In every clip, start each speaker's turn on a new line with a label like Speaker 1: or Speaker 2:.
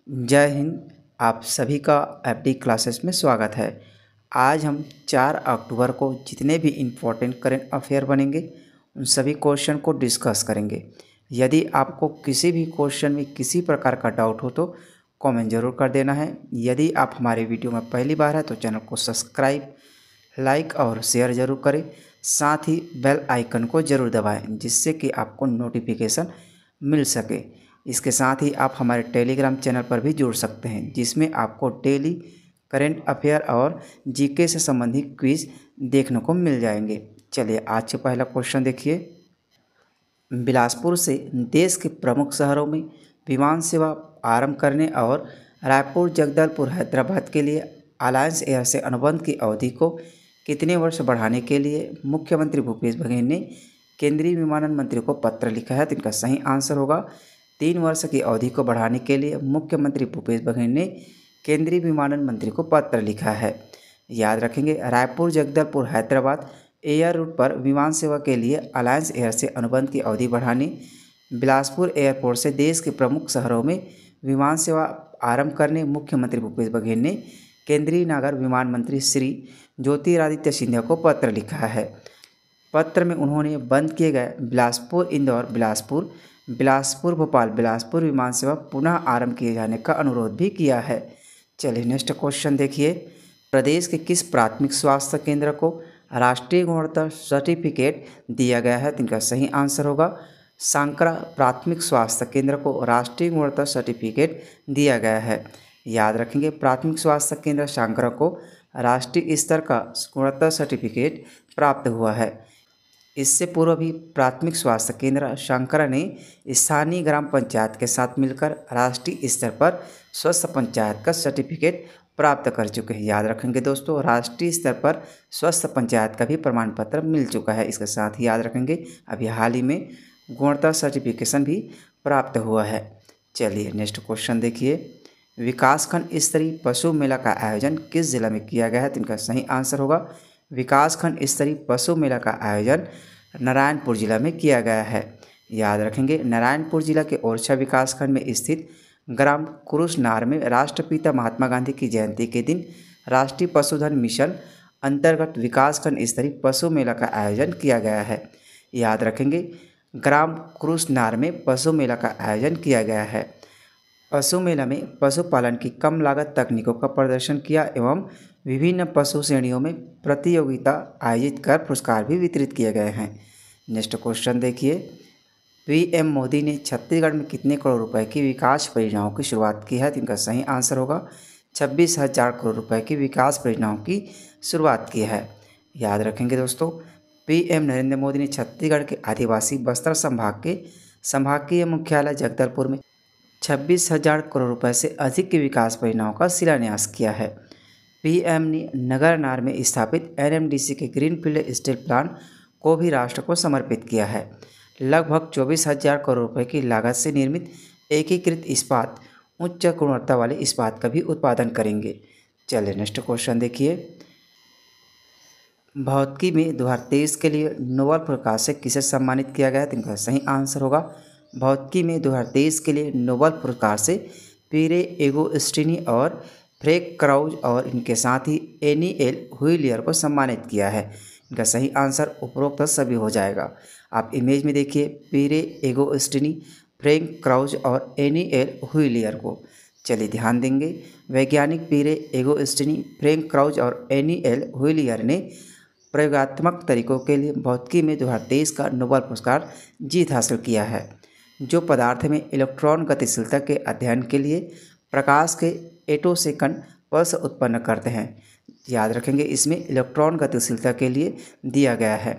Speaker 1: जय हिंद। आप सभी का एफडी क्लासेस में स्वागत है। आज हम 4 अक्टूबर को जितने भी इम्पोर्टेंट करंट अफेयर बनेंगे उन सभी क्वेश्चन को डिस्कस करेंगे। यदि आपको किसी भी क्वेश्चन में किसी प्रकार का डाउट हो तो कमेंट ज़रूर कर देना है। यदि आप हमारे वीडियो में पहली बार है तो चैनल को सब्सक्राइब, लाइक और शेयर ज़रूर करें। साथ ही बेल आइकन को ज़रूर दबाएं जिससे कि आपको नोटिफिकेशन मिल सके। इसके साथ ही आप हमारे टेलीग्राम चैनल पर भी जुड़ सकते हैं जिसमें आपको डेली करंट अफेयर और जीके से संबंधित क्विज देखने को मिल जाएंगे। चलिए आज से पहला क्वेश्चन देखिए। बिलासपुर से देश के प्रमुख शहरों में विमान सेवा आरंभ करने और रायपुर, जगदलपुर, हैदराबाद के लिए अलायंस एयर से अनुबंध की अवधि को कितने वर्ष बढ़ाने के लिए मुख्यमंत्री भूपेश बघेल ने केंद्रीय विमानन मंत्री को पत्र लिखा है। तो इनका सही आंसर होगा 3 वर्ष की अवधि को बढ़ाने के लिए मुख्यमंत्री भूपेश बघेल ने केंद्रीय विमानन मंत्री को पत्र लिखा है। याद रखेंगे, रायपुर, जगदलपुर, हैदराबाद एयर रूट पर विमान सेवा के लिए अलायंस एयर से अनुबंध की अवधि बढ़ाने, बिलासपुर एयरपोर्ट से देश के प्रमुख शहरों में विमान सेवा आरंभ करने मुख्यमंत्री भूपेश बघेल ने केंद्रीय नागर विमान मंत्री श्री ज्योतिरादित्य सिंधिया को पत्र लिखा है। पत्र में उन्होंने बंद किए गए बिलासपुर इंदौर, बिलासपुर भोपाल, बिलासपुर विमान सेवा पुनः आरंभ किए जाने का अनुरोध भी किया है। चलिए नेक्स्ट क्वेश्चन देखिए। प्रदेश के किस प्राथमिक स्वास्थ्य केंद्र को राष्ट्रीय गुणवत्ता सर्टिफिकेट दिया गया है? तो इनका सही आंसर होगा सांकरा प्राथमिक स्वास्थ्य केंद्र को राष्ट्रीय गुणवत्ता सर्टिफिकेट दिया गया है। याद रखेंगे, प्राथमिक स्वास्थ्य केंद्र सांकरा को राष्ट्रीय स्तर का गुणवत्ता सर्टिफिकेट प्राप्त हुआ है। इससे पूर्व भी प्राथमिक स्वास्थ्य केंद्र सांकरा ने स्थानीय ग्राम पंचायत के साथ मिलकर राष्ट्रीय स्तर पर स्वस्थ पंचायत का सर्टिफिकेट प्राप्त कर चुके हैं। याद रखेंगे दोस्तों, राष्ट्रीय स्तर पर स्वस्थ पंचायत का भी प्रमाण पत्र मिल चुका है। इसके साथ ही याद रखेंगे, अभी हाल ही में गुणवत्ता सर्टिफिकेशन भी प्राप्त हुआ है। चलिए नेक्स्ट क्वेश्चन देखिए। विकासखंड स्तरीय पशु मेला का आयोजन किस जिला में किया गया है? तो इनका सही आंसर होगा विकासखंड स्तरीय पशु मेला का आयोजन नारायणपुर जिला में किया गया है। याद रखेंगे, नारायणपुर जिला के ओरछा विकासखंड में स्थित ग्राम कुरुसनार में राष्ट्रपिता महात्मा गांधी की जयंती के दिन राष्ट्रीय पशुधन मिशन अंतर्गत विकासखंड स्तरीय पशु मेला का आयोजन किया गया है। याद रखेंगे, ग्राम कुरुसनार में पशु मेला का आयोजन किया गया है। पशु मेला में पशुपालन की कम लागत तकनीकों का प्रदर्शन किया एवं विभिन्न पशु श्रेणियों में प्रतियोगिता आयोजित कर पुरस्कार भी वितरित किए गए हैं। नेक्स्ट क्वेश्चन देखिए। पीएम मोदी ने छत्तीसगढ़ में कितने करोड़ रुपए की विकास परियोजनाओं की शुरुआत की है? तो इनका सही आंसर होगा 26,000 करोड़ रुपए की विकास परियोजनाओं की शुरुआत की है। याद रखेंगे दोस्तों, पीएम नरेंद्र मोदी ने छत्तीसगढ़ के आदिवासी बस्तर संभाग के संभागीय मुख्यालय जगदलपुर में 26,000 करोड़ रुपए से अधिक की विकास परियोजनाओं का शिलान्यास किया है। पीएम ने नगरनार में स्थापित एनएमडीसी के ग्रीनफील्ड स्टील प्लांट को भी राष्ट्र को समर्पित किया है। लगभग 24,000 करोड़ रुपए की लागत से निर्मित एकीकृत इस्पात उच्च गुणवत्ता वाले इस्पात का भी उत्पादन करेंगे। चलिए नेक्स्ट क्वेश्चन देखिए। भौतिकी में 2023 के लिए नोबेल पुरस्कार से किसे सम्मानित किया गया है? तो इनका सही आंसर होगा भौतिकी में 2023 के लिए नोबेल पुरस्कार से पीरे एगोस्टिनी और फ्रैंक क्राउज और इनके साथ ही एनिएल हुइलियर को सम्मानित किया है। इनका सही आंसर उपरोक्त सभी हो जाएगा। आप इमेज में देखिए पीरे एगोस्टिनी, फ्रैंक क्राउज और एनिएल हुइलियर को। चलिए ध्यान देंगे, वैज्ञानिक पीरे एगोस्टिनी, फ्रैंक क्राउज और एनिएल हुइलियर ने प्रयोगात्मक तरीकों के लिए भौतिकी में 2023 का नोबेल पुरस्कार जीत हासिल किया है, जो पदार्थ में इलेक्ट्रॉन गतिशीलता के अध्ययन के लिए प्रकाश के एटोसेकंड पल्स उत्पन्न करते हैं। याद रखेंगे, इसमें इलेक्ट्रॉन गतिशीलता के लिए दिया गया है।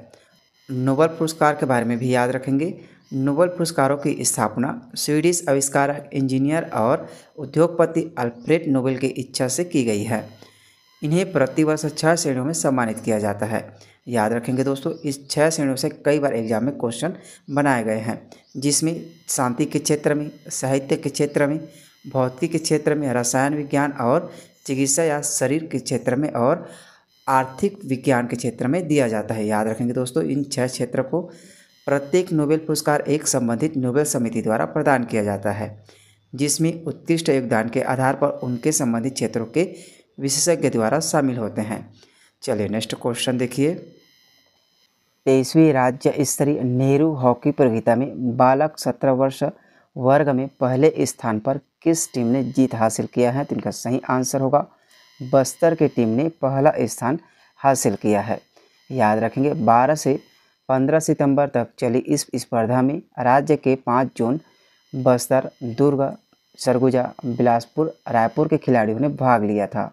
Speaker 1: नोबेल पुरस्कार के बारे में भी याद रखेंगे। नोबेल पुरस्कारों की स्थापना स्वीडिश आविष्कारक, इंजीनियर और उद्योगपति अल्फ्रेड नोबेल की इच्छा से की गई है। इन्हें प्रतिवर्ष 6 श्रेणियों में सम्मानित किया जाता है। याद रखेंगे दोस्तों, इस 6 श्रेणियों से कई बार एग्जाम में क्वेश्चन बनाए गए हैं, जिसमें शांति के क्षेत्र में, साहित्य के क्षेत्र में, भौतिकी के क्षेत्र में, रसायन विज्ञान और चिकित्सा या शरीर के क्षेत्र में और आर्थिक विज्ञान के क्षेत्र में दिया जाता है। याद रखेंगे दोस्तों, इन 6 क्षेत्रों को प्रत्येक नोबेल पुरस्कार एक संबंधित नोबेल समिति द्वारा प्रदान किया जाता है। जिसमें उत्कृष्ट योगदान के आधार पर उनके संबंधित क्षेत्रों के विशेषज्ञ द्वारा शामिल होते हैं। चलिए नेक्स्ट क्वेश्चन देखिए। 23वीं राज्य स्तरीय नेहरू हॉकी प्रतियोगिता में बालक 17 वर्ष वर्ग में पहले स्थान पर किस टीम ने जीत हासिल किया है? तो इनका सही आंसर होगा बस्तर की टीम ने पहला स्थान हासिल किया है। याद रखेंगे 12 से 15 सितंबर तक चली इस स्पर्धा में राज्य के 5 जोन बस्तर, दुर्ग, सरगुजा, बिलासपुर, रायपुर के खिलाड़ियों ने भाग लिया था।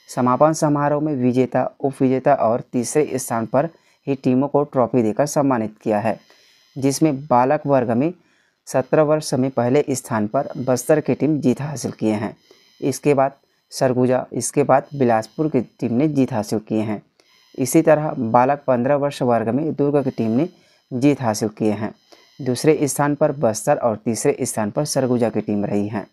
Speaker 1: समापन समारोह में विजेता, उपविजेता और तीसरे स्थान पर ही टीमों को ट्रॉफी देकर सम्मानित किया है, जिसमें बालक वर्ग में 17 वर्ष में पहले स्थान पर बस्तर की टीम जीत हासिल किए हैं। इसके बाद सरगुजा, इसके बाद बिलासपुर की टीम ने जीत हासिल किए हैं। इसी तरह बालक 15 वर्ष वर्ग में दुर्ग की टीम ने जीत हासिल किए हैं। दूसरे स्थान पर बस्तर और तीसरे स्थान पर सरगुजा की टीम रही हैं।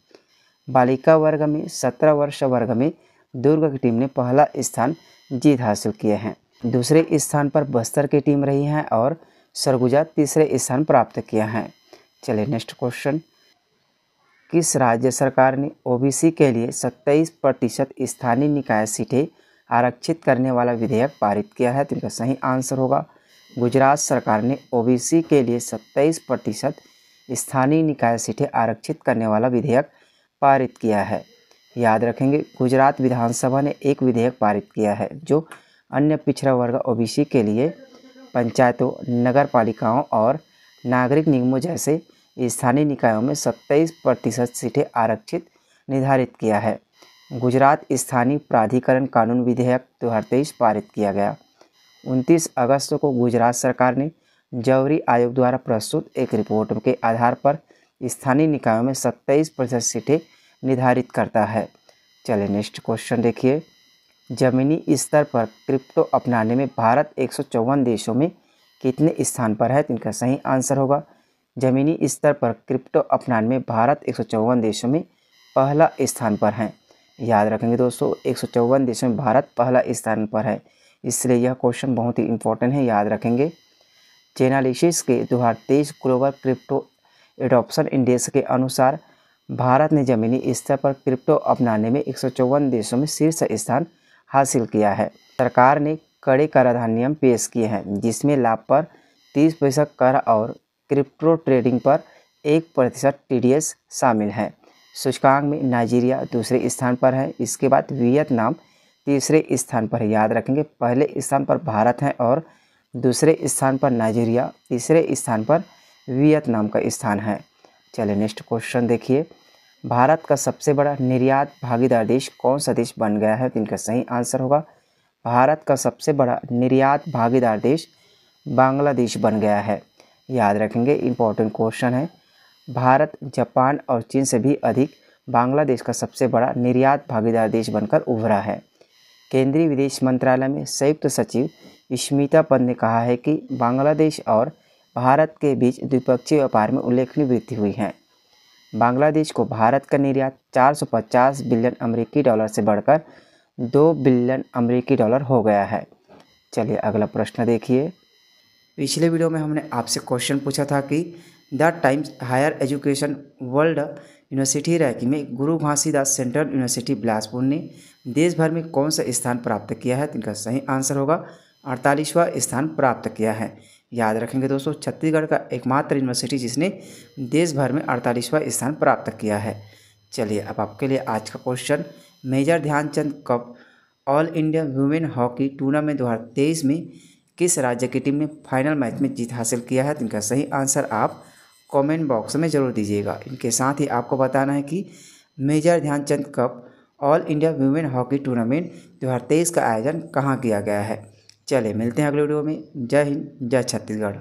Speaker 1: बालिका वर्ग में 17 वर्ष वर्ग में दुर्ग की टीम ने पहला स्थान जीत हासिल किए हैं। दूसरे स्थान पर बस्तर की टीम रही है और सरगुजा तीसरे स्थान प्राप्त किया है। चलिए नेक्स्ट क्वेश्चन। किस राज्य सरकार ने ओबीसी के लिए 27% स्थानीय निकाय सीटें आरक्षित करने वाला विधेयक पारित किया है? तो इनका सही आंसर होगा गुजरात सरकार ने ओबीसी के लिए 27% स्थानीय निकाय सीटें आरक्षित करने वाला विधेयक पारित किया है। याद रखेंगे गुजरात विधानसभा ने एक विधेयक पारित किया है जो अन्य पिछड़ा वर्ग ओबीसी के लिए पंचायतों, नगर पालिकाओं और नागरिक निगमों जैसे स्थानीय निकायों में 27% सीटें आरक्षित निर्धारित किया है। गुजरात स्थानीय प्राधिकरण कानून विधेयक 2023 पारित किया गया। 29 अगस्त को गुजरात सरकार ने जौहरी आयोग द्वारा प्रस्तुत एक रिपोर्ट के आधार पर स्थानीय निकायों में 27% सीटें निर्धारित करता है। चलिए नेक्स्ट क्वेश्चन देखिए। ज़मीनी स्तर पर क्रिप्टो अपनाने में भारत 154 देशों में कितने स्थान पर है? तो इनका सही आंसर होगा ज़मीनी स्तर पर क्रिप्टो अपनाने में भारत 154 देशों में पहला स्थान पर है। याद रखेंगे दोस्तों 154 देशों में भारत पहला स्थान पर है, इसलिए यह क्वेश्चन बहुत ही इंपॉर्टेंट है, याद रखेंगे। चेनालिसिस के 2023 ग्लोबल क्रिप्टो एडॉप्शन इंडेक्स के अनुसार भारत ने ज़मीनी स्तर पर क्रिप्टो अपनाने में 154 देशों में शीर्ष स्थान हासिल किया है। सरकार ने कड़े कराधान नियम पेश किए हैं, जिसमें लाभ पर 30% कर और क्रिप्टो ट्रेडिंग पर 1% TDS शामिल है। सूचकांक में नाइजीरिया दूसरे स्थान पर है, इसके बाद वियतनाम तीसरे स्थान पर है। याद रखेंगे पहले स्थान पर भारत है और दूसरे स्थान पर नाइजीरिया, तीसरे स्थान पर वियतनाम का स्थान है। चलिए नेक्स्ट क्वेश्चन देखिए। भारत का सबसे बड़ा निर्यात भागीदार देश कौन सा देश बन गया है? तो इनका सही आंसर होगा भारत का सबसे बड़ा निर्यात भागीदार देश बांग्लादेश बन गया है। याद रखेंगे इंपॉर्टेंट क्वेश्चन है। भारत, जापान और चीन से भी अधिक बांग्लादेश का सबसे बड़ा निर्यात भागीदार देश बनकर उभरा है। केंद्रीय विदेश मंत्रालय में संयुक्त सचिव स्मिता पंत ने कहा है कि बांग्लादेश और भारत के बीच द्विपक्षीय व्यापार में उल्लेखनीय वृद्धि हुई है। बांग्लादेश को भारत का निर्यात 450 बिलियन अमेरिकी डॉलर से बढ़कर 2 बिलियन अमेरिकी डॉलर हो गया है। चलिए अगला प्रश्न देखिए। पिछले वीडियो में हमने आपसे क्वेश्चन पूछा था कि the Times Higher Education World University ranking में गुरु घासीदास सेंट्रल यूनिवर्सिटी बिलासपुर ने देश भर में कौन सा स्थान प्राप्त किया है? तो इनका सही आंसर होगा 48वां स्थान प्राप्त किया है। याद रखेंगे दोस्तों छत्तीसगढ़ का एकमात्र यूनिवर्सिटी जिसने देश भर में 48वां स्थान प्राप्त किया है। चलिए अब आपके लिए आज का question, Major Dhyan Chand cup all India women hockey tournament 2023 में किस राज्य की टीम ने फाइनल मैच में जीत हासिल किया है? तो इनका सही आंसर आप कमेंट बॉक्स में ज़रूर दीजिएगा। इनके साथ ही आपको बताना है कि Major Dhyan Chand cup all India women hockey tournament 2023 का आयोजन कहाँ किया गया है। चलिए मिलते हैं अगले वीडियो में। जय हिंद, जय छत्तीसगढ़।